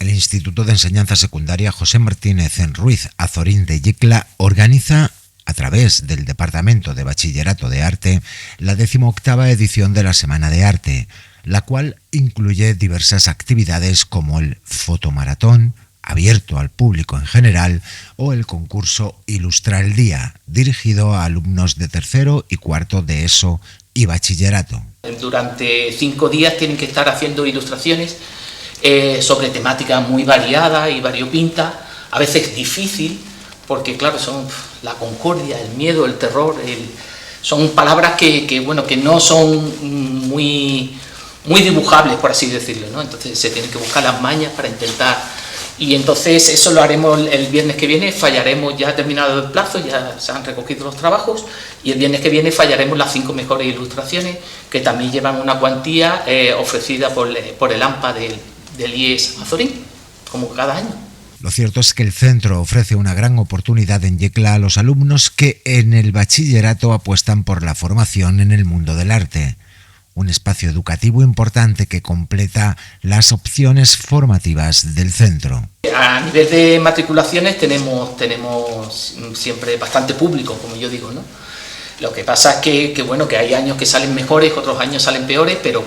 El Instituto de Enseñanza Secundaria José Martínez en Ruiz Azorín de Yecla organiza, a través del Departamento de Bachillerato de Arte, la 18ª edición de la Semana de Arte, la cual incluye diversas actividades como el fotomaratón, abierto al público en general, o el concurso Ilustra el Día, dirigido a alumnos de tercero y cuarto de ESO y bachillerato. Durante 5 días tienen que estar haciendo ilustraciones sobre temáticas muy variadas y variopintas, a veces difícil, porque claro, son la concordia, el miedo, el terror, son palabras que no son muy dibujables, por así decirlo, ¿no? Entonces se tienen que buscar las mañas para intentar, y entonces eso lo haremos el viernes que viene. Fallaremos, ya ha terminado el plazo, ya se han recogido los trabajos, y el viernes que viene fallaremos las 5 mejores ilustraciones, que también llevan una cuantía ofrecida por el AMPA del IES Azorín, como cada año. Lo cierto es que el centro ofrece una gran oportunidad en Yecla a los alumnos que en el bachillerato apuestan por la formación en el mundo del arte. Un espacio educativo importante que completa las opciones formativas del centro. A nivel de matriculaciones tenemos siempre bastante público, como yo digo, ¿no? Lo que pasa es que hay años que salen mejores, otros años salen peores, pero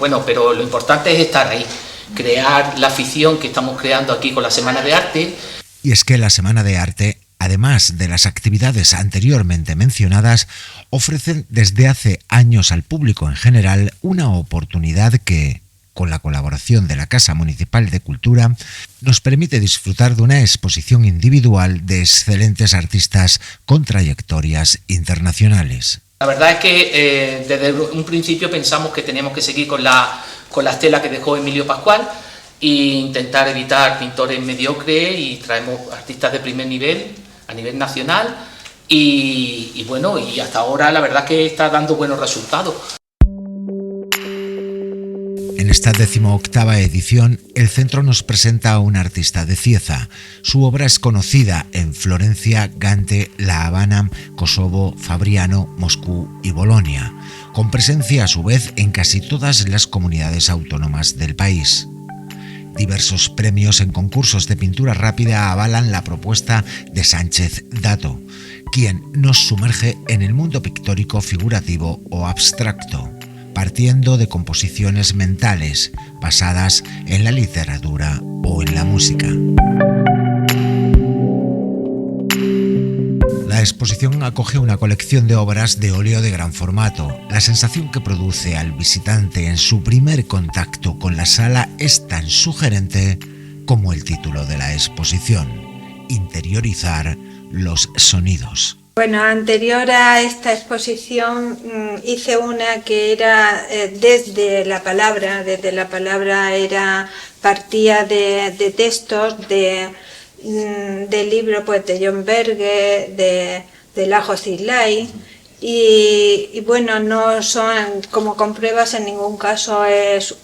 lo importante es estar ahí, crear la afición que estamos creando aquí con la Semana de Arte. Y es que la Semana de Arte, además de las actividades anteriormente mencionadas, ofrecen desde hace años al público en general una oportunidad que, con la colaboración de la Casa Municipal de Cultura, nos permite disfrutar de una exposición individual de excelentes artistas con trayectorias internacionales. La verdad es que desde un principio pensamos que teníamos que seguir con la estela que dejó Emilio Pascual e intentar evitar pintores mediocres, y traemos artistas de primer nivel, a nivel nacional, y hasta ahora la verdad que está dando buenos resultados. En esta 18ª edición, el centro nos presenta a un artista de Cieza. Su obra es conocida en Florencia, Gante, La Habana, Kosovo, Fabriano, Moscú y Bolonia, con presencia a su vez en casi todas las comunidades autónomas del país. Diversos premios en concursos de pintura rápida avalan la propuesta de Sánchez Dato, quien nos sumerge en el mundo pictórico, figurativo o abstracto, partiendo de composiciones mentales basadas en la literatura o en la música. La exposición acoge una colección de obras de óleo de gran formato. La sensación que produce al visitante en su primer contacto con la sala es tan sugerente como el título de la exposición: interiorizar los sonidos. Bueno, anterior a esta exposición hice una que era desde la palabra partía de textos del libro pues de John Berger, de Lajos Islay, y bueno, no son, como compruebas, en ningún caso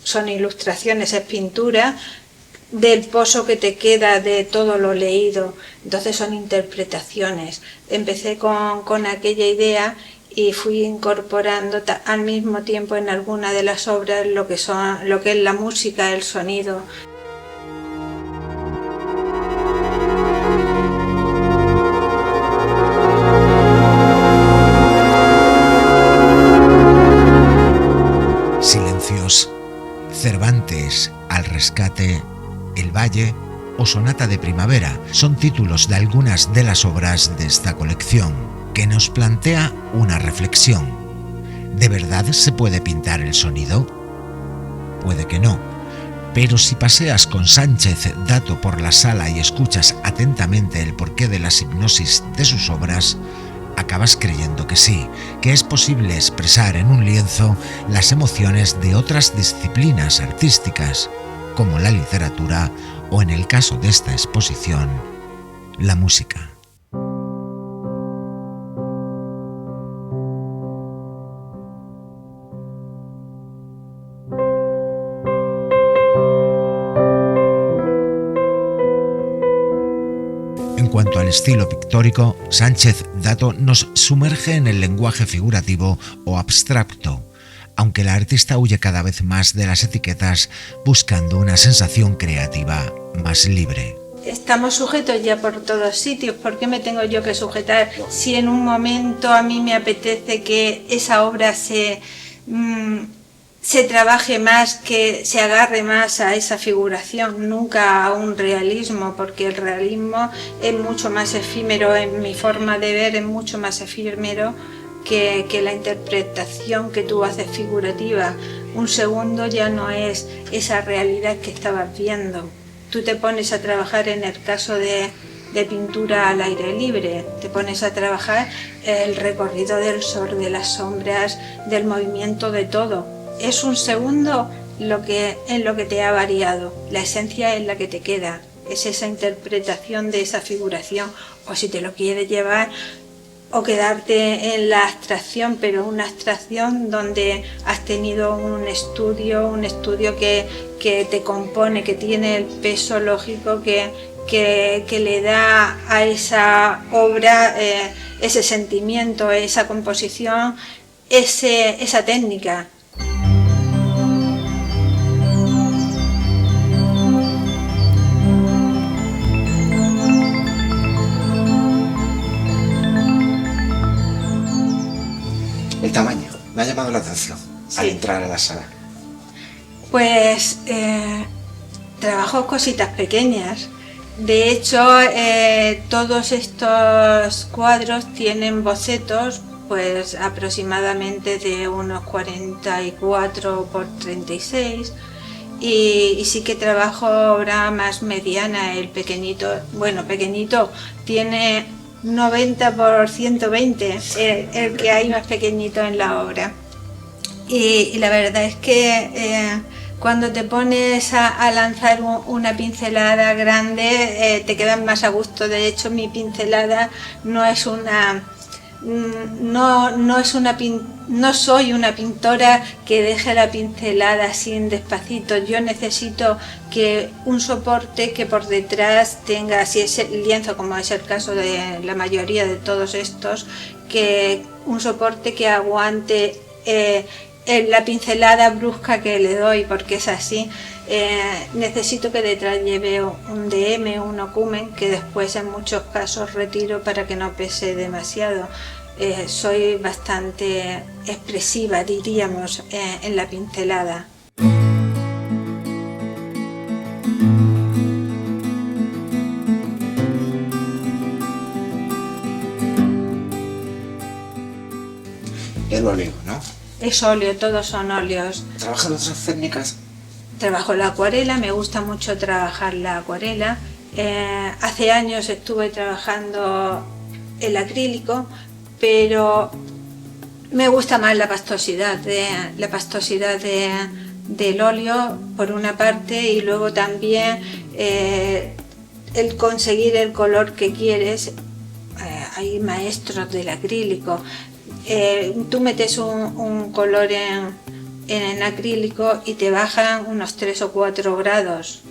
son ilustraciones, es pintura del pozo que te queda de todo lo leído. Entonces son interpretaciones. Empecé con aquella idea y fui incorporando al mismo tiempo en alguna de las obras lo que es la música, el sonido. Silencios, Cervantes al rescate, El Valle o Sonata de Primavera son títulos de algunas de las obras de esta colección, que nos plantea una reflexión. ¿De verdad se puede pintar el sonido? Puede que no, pero si paseas con Sánchez Dato por la sala y escuchas atentamente el porqué de las hipnosis de sus obras, acabas creyendo que sí, que es posible expresar en un lienzo las emociones de otras disciplinas artísticas, como la literatura o, en el caso de esta exposición, la música. En cuanto al estilo pictórico, Sánchez Dato nos sumerge en el lenguaje figurativo o abstracto, aunque la artista huye cada vez más de las etiquetas buscando una sensación creativa más libre. Estamos sujetos ya por todos sitios. ¿Por qué me tengo yo que sujetar si en un momento a mí me apetece que esa obra se trabaje más, que se agarre más a esa figuración, nunca a un realismo? Porque el realismo es mucho más efímero, en mi forma de ver es mucho más efímero que la interpretación que tú haces figurativa. Un segundo ya no es esa realidad que estabas viendo. Tú te pones a trabajar, en el caso de pintura al aire libre, te pones a trabajar el recorrido del sol, de las sombras, del movimiento, de todo. Es un segundo en lo que te ha variado, la esencia es la que te queda, es esa interpretación de esa figuración, o si te lo quieres llevar o quedarte en la abstracción, pero una abstracción donde has tenido un estudio que te compone, que tiene el peso lógico que le da a esa obra ese sentimiento, esa composición, esa técnica. El tamaño me ha llamado la atención al entrar a la sala. Pues trabajo cositas pequeñas. De hecho, todos estos cuadros tienen bocetos, pues aproximadamente de unos 44 por 36. Y sí que trabajo obra más mediana. El pequeñito, tiene 90 por 120, el que hay más pequeñito en la obra. Y la verdad es que cuando te pones a lanzar una pincelada grande, te quedas más a gusto. De hecho, mi pincelada no soy una pintora que deje la pincelada así despacito. Yo necesito que un soporte que por detrás tenga, si es el lienzo, como es el caso de la mayoría de todos estos, que un soporte que aguante la pincelada brusca que le doy, porque es así. Necesito que detrás lleve un DM, un ocumen, que después en muchos casos retiro para que no pese demasiado. Soy bastante expresiva, diríamos, en la pincelada. El óleo, ¿no? Es óleo, todos son óleos. ¿Trabajan otras técnicas? Trabajo la acuarela, me gusta mucho trabajar la acuarela. Hace años estuve trabajando el acrílico, pero me gusta más la pastosidad del óleo por una parte, y luego también el conseguir el color que quieres. Hay maestros del acrílico. Tú metes un color en acrílico y te bajan unos 3 o 4 grados.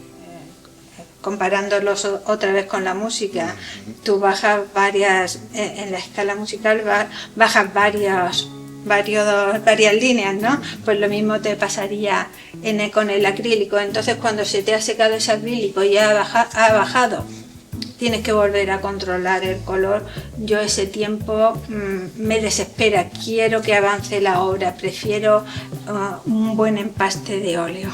Comparándolos otra vez con la música, tú bajas varias, en la escala musical bajas varias líneas, ¿no? Pues lo mismo te pasaría con el acrílico. Entonces, cuando se te ha secado ese acrílico y ha bajado, tienes que volver a controlar el color. Yo ese tiempo me desespera, quiero que avance la obra, prefiero un buen empaste de óleo.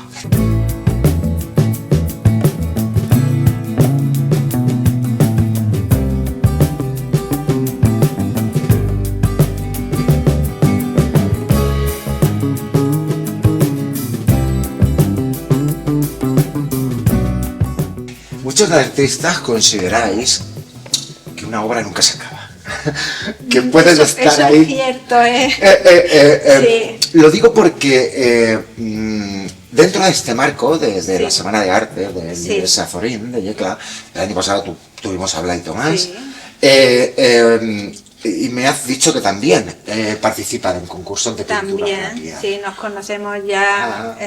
Muchos artistas consideráis que una obra nunca se acaba, que puedes estar eso ahí. Es cierto, Sí. Lo digo porque dentro de este marco, desde la Semana de Arte de Saforín, de Yecla, el año pasado tuvimos a Blay Tomás, y me has dicho que también participan en concursos de pintura. También, sí, nos conocemos ya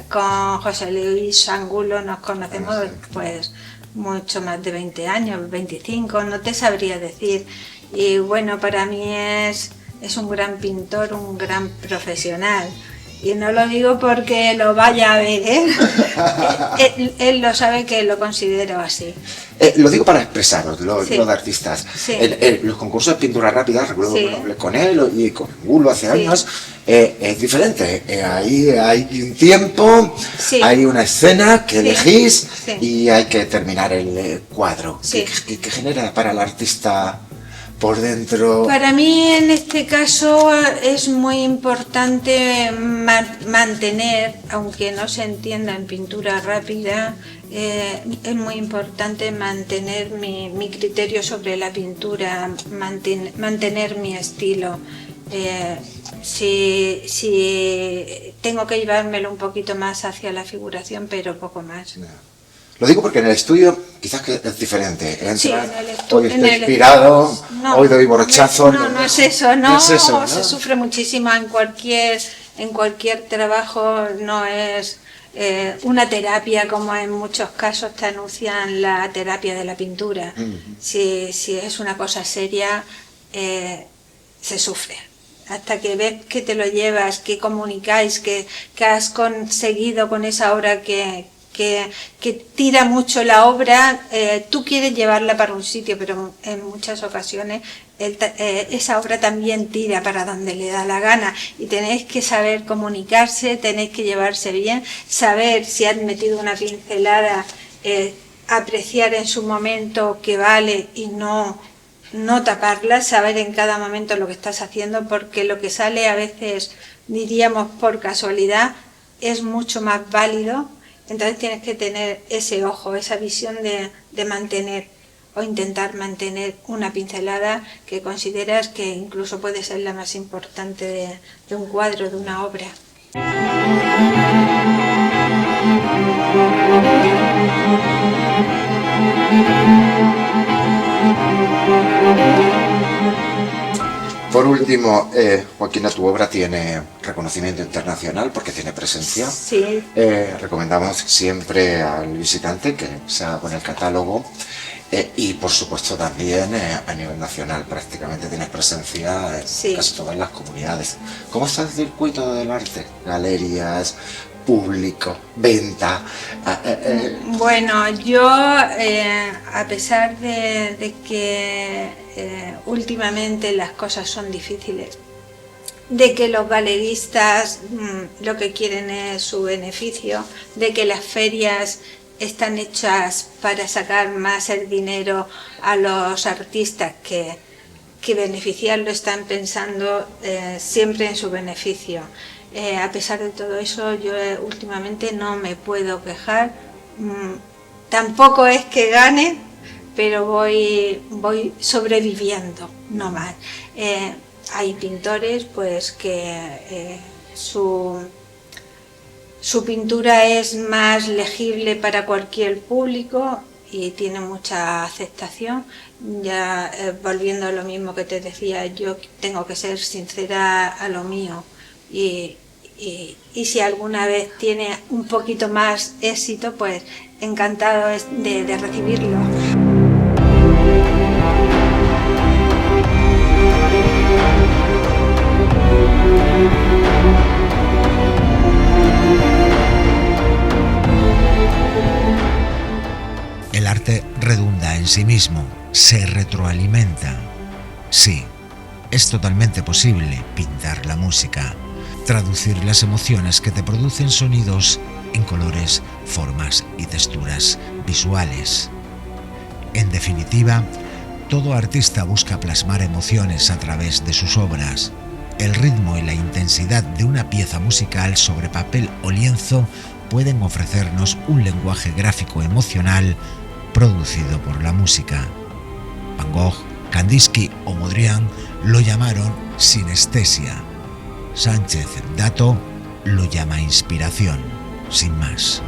con José Luis Angulo, nos conocemos pues mucho más de 20 años, 25, no te sabría decir. Y bueno, para mí es un gran pintor, un gran profesional. Y no lo digo porque lo vaya a ver, él lo sabe, que lo considero así. Lo digo para expresaros, los Sí. de artistas. Sí. Los concursos de pintura rápida, recuerdo Sí. que hablé con él y con Gulo hace Sí. años, es diferente. Ahí hay un tiempo, Sí. hay una escena que Sí. elegís Sí. y hay que terminar el cuadro. Sí. ¿Qué genera para el artista por dentro? Para mí en este caso es muy importante mantener, aunque no se entienda en pintura rápida, es muy importante mantener mi criterio sobre la pintura, mantener mi estilo. Si tengo que llevármelo un poquito más hacia la figuración, pero poco más. Lo digo porque en el estudio quizás que es diferente. Entra, Sí, hoy estoy inspirado, no, hoy doy borrachazo. No es eso, no, no es eso, ¿no? Se sufre muchísimo en cualquier trabajo, no es una terapia como en muchos casos te anuncian la terapia de la pintura. Si es una cosa seria, se sufre. Hasta que ves que te lo llevas, que comunicáis, que has conseguido con esa obra que tira mucho la obra, tú quieres llevarla para un sitio, pero en muchas ocasiones esa obra también tira para donde le da la gana, y tenéis que saber comunicarse, tenéis que llevarse bien, saber si has metido una pincelada, apreciar en su momento que vale y no taparla, saber en cada momento lo que estás haciendo, porque lo que sale a veces, diríamos por casualidad, es mucho más válido. Entonces tienes que tener ese ojo, esa visión de mantener o intentar mantener una pincelada que consideras que incluso puede ser la más importante de un cuadro, de una obra. Por último, Joaquina, tu obra tiene reconocimiento internacional porque tiene presencia. Sí. Recomendamos siempre al visitante que se haga con el catálogo y por supuesto también a nivel nacional prácticamente tienes presencia en Sí. casi todas las comunidades. ¿Cómo está el circuito del arte? Galerías, público, venta. Bueno, yo a pesar de que últimamente las cosas son difíciles, de que los galeristas lo que quieren es su beneficio, de que las ferias están hechas para sacar más el dinero a los artistas que beneficiarlo, están pensando siempre en su beneficio. A pesar de todo eso, yo últimamente no me puedo quejar. Tampoco es que gane, pero voy sobreviviendo, no más. Hay pintores pues que su pintura es más legible para cualquier público y tiene mucha aceptación. Ya volviendo a lo mismo que te decía, yo tengo que ser sincera a lo mío. Y si alguna vez tiene un poquito más éxito, pues encantado de recibirlo. El arte redunda en sí mismo, se retroalimenta. Sí, es totalmente posible pintar la música, traducir las emociones que te producen sonidos en colores, formas y texturas visuales. En definitiva, todo artista busca plasmar emociones a través de sus obras. El ritmo y la intensidad de una pieza musical sobre papel o lienzo pueden ofrecernos un lenguaje gráfico emocional producido por la música. Van Gogh, Kandinsky o Mondrian lo llamaron sinestesia. Sánchez Dato lo llama inspiración, sin más.